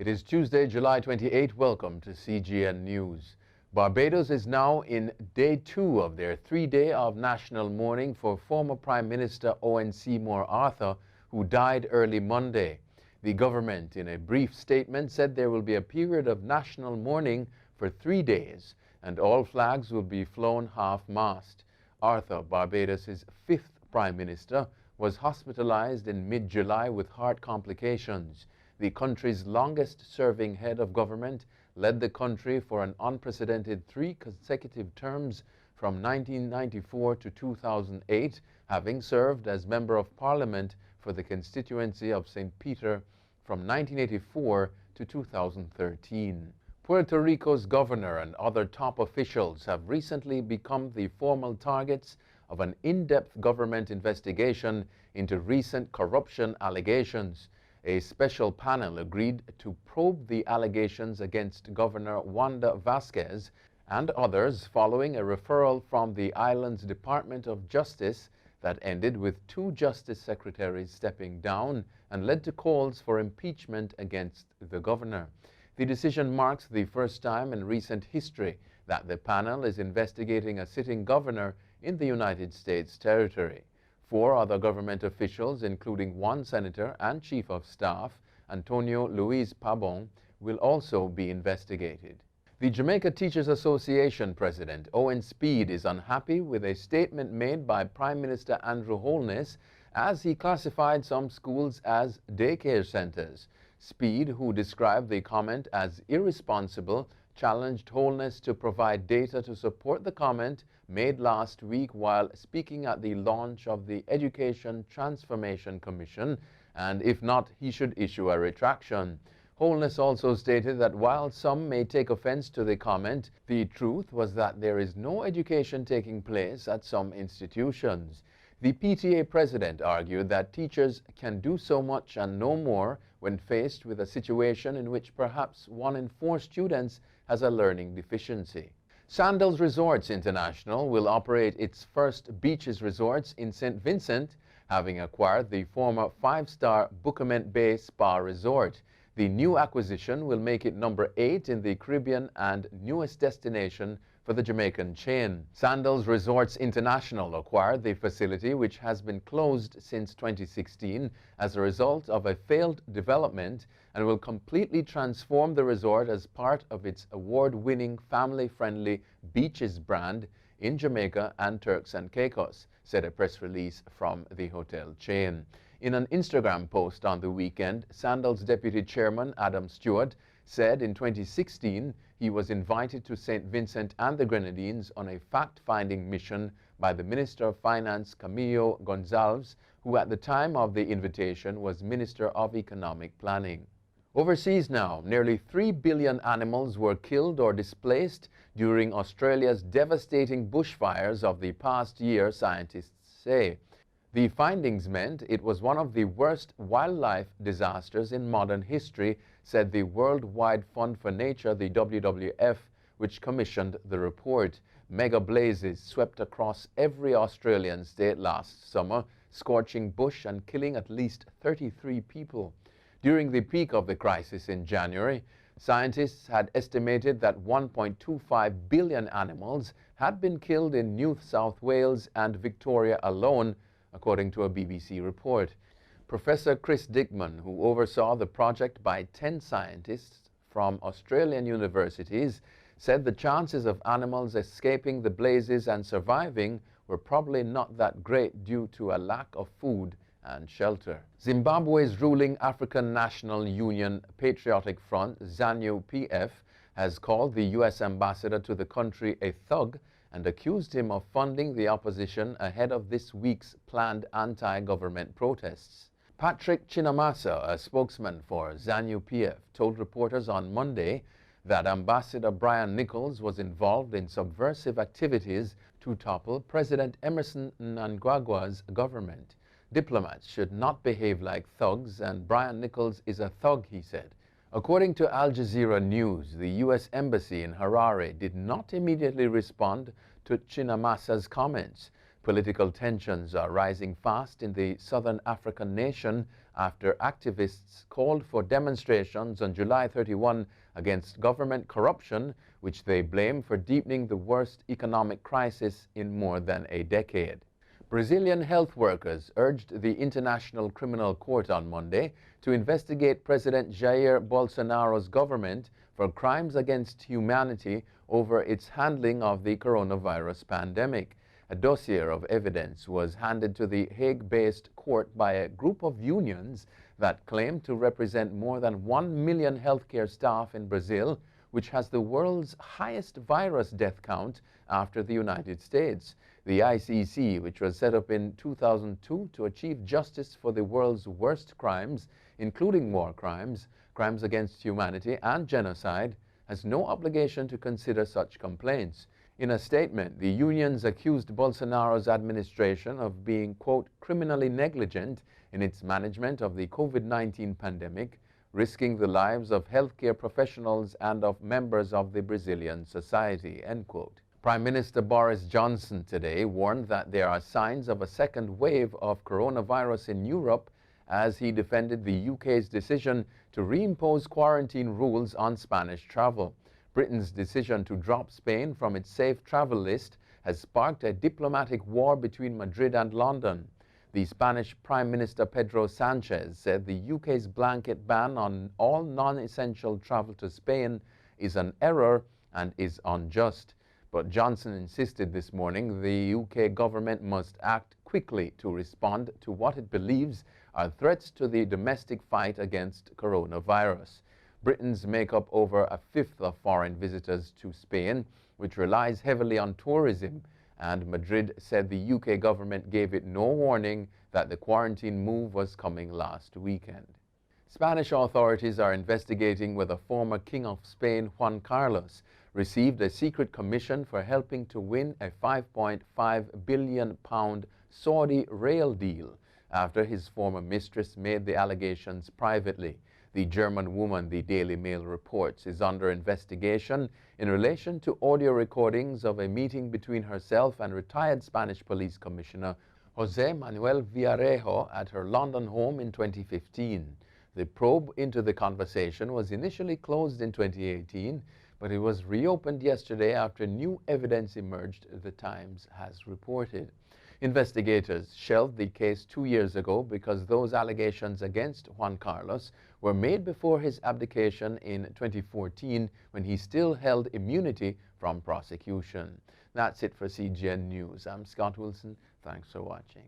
It is Tuesday, July 28. Welcome to CGN News. Barbados is now in day 2 of their 3-day of national mourning for former Prime Minister Owen Arthur, who died early Monday. The government, in a brief statement, said there will be a period of national mourning for 3 days, and all flags will be flown half-mast. Arthur, Barbados' 5th Prime Minister, was hospitalized in mid-July with heart complications. The country's longest-serving head of government led the country for an unprecedented 3 consecutive terms from 1994 to 2008, having served as Member of Parliament for the constituency of St. Peter from 1984 to 2013. Puerto Rico's governor and other top officials have recently become the formal targets of an in-depth government investigation into recent corruption allegations. A special panel agreed to probe the allegations against Governor Wanda Vasquez and others following a referral from the island's Department of Justice that ended with 2 justice secretaries stepping down and led to calls for impeachment against the governor. The decision marks the first time in recent history that the panel is investigating a sitting governor in the United States territory. 4 other government officials, including 1 senator and chief of staff, Antonio Luis Pabon, will also be investigated. The Jamaica Teachers Association president, Owen Speed, is unhappy with a statement made by Prime Minister Andrew Holness as he classified some schools as daycare centers. Speed, who described the comment as irresponsible, challenged Holness to provide data to support the comment made last week while speaking at the launch of the Education Transformation Commission, and if not, he should issue a retraction. Holness also stated that while some may take offense to the comment, the truth was that there is no education taking place at some institutions. The PTA president argued that teachers can do so much and no more when faced with a situation in which perhaps 1 in 4 students has a learning deficiency. Sandals Resorts International will operate its first beaches resorts in St Vincent, having acquired the former 5-star Bucament Bay Spa Resort. The new acquisition will make it number 8 in the Caribbean and newest destination for the Jamaican chain. Sandals Resorts International acquired the facility, which has been closed since 2016 as a result of a failed development, and will completely transform the resort as part of its award-winning family-friendly Beaches brand in Jamaica and Turks and Caicos, said a press release from the hotel chain. In an Instagram post on the weekend, Sandals Deputy Chairman Adam Stewart said in 2016 he was invited to St. Vincent and the Grenadines on a fact-finding mission by the Minister of Finance Camilo Gonzalez, who at the time of the invitation was Minister of Economic Planning. Overseas now, nearly 3 billion animals were killed or displaced during Australia's devastating bushfires of the past year, scientists say. The findings meant it was one of the worst wildlife disasters in modern history, said the Worldwide Fund for Nature, the WWF, which commissioned the report. Mega blazes swept across every Australian state last summer, scorching bush and killing at least 33 people. During the peak of the crisis in January, scientists had estimated that 1.25 billion animals had been killed in New South Wales and Victoria alone, according to a BBC report. Professor Chris Dickman, who oversaw the project by 10 scientists from Australian universities, said the chances of animals escaping the blazes and surviving were probably not that great due to a lack of food and shelter. Zimbabwe's ruling African National Union Patriotic Front, ZANU-PF, has called the U.S. ambassador to the country a thug and accused him of funding the opposition ahead of this week's planned anti-government protests. Patrick Chinamasa, a spokesman for ZANU-PF, told reporters on Monday that Ambassador Brian Nichols was involved in subversive activities to topple President Emerson Mnangagwa's government. Diplomats should not behave like thugs, and Brian Nichols is a thug, he said. According to Al Jazeera News, the U.S. Embassy in Harare did not immediately respond to Chinamasa's comments. Political tensions are rising fast in the southern African nation after activists called for demonstrations on July 31 against government corruption, which they blame for deepening the worst economic crisis in more than a decade. Brazilian health workers urged the International Criminal Court on Monday to investigate President Jair Bolsonaro's government for crimes against humanity over its handling of the coronavirus pandemic. A dossier of evidence was handed to the Hague-based court by a group of unions that claim to represent more than 1 million healthcare staff in Brazil, which has the world's highest virus death count after the United States. The ICC, which was set up in 2002 to achieve justice for the world's worst crimes, including war crimes, crimes against humanity, and genocide, has no obligation to consider such complaints. In a statement, the unions accused Bolsonaro's administration of being, quote, criminally negligent in its management of the COVID-19 pandemic, risking the lives of healthcare professionals and of members of the Brazilian society, end quote. Prime Minister Boris Johnson today warned that there are signs of a second wave of coronavirus in Europe as he defended the UK's decision to reimpose quarantine rules on Spanish travel. Britain's decision to drop Spain from its safe travel list has sparked a diplomatic war between Madrid and London. The Spanish Prime Minister Pedro Sanchez said the UK's blanket ban on all non-essential travel to Spain is an error and is unjust. But Johnson insisted this morning the UK government must act quickly to respond to what it believes are threats to the domestic fight against coronavirus. Britons make up over a fifth of foreign visitors to Spain, which relies heavily on tourism, and Madrid said the UK government gave it no warning that the quarantine move was coming last weekend. Spanish authorities are investigating whether former King of Spain Juan Carlos received a secret commission for helping to win a £5.5 billion Saudi rail deal after his former mistress made the allegations privately. The German woman, the Daily Mail reports, is under investigation in relation to audio recordings of a meeting between herself and retired Spanish Police Commissioner José Manuel Villarejo at her London home in 2015. The probe into the conversation was initially closed in 2018, but it was reopened yesterday after new evidence emerged, the Times has reported. Investigators shelved the case 2 years ago because those allegations against Juan Carlos were made before his abdication in 2014, when he still held immunity from prosecution. That's it for CGN News. I'm Scott Wilson. Thanks for watching.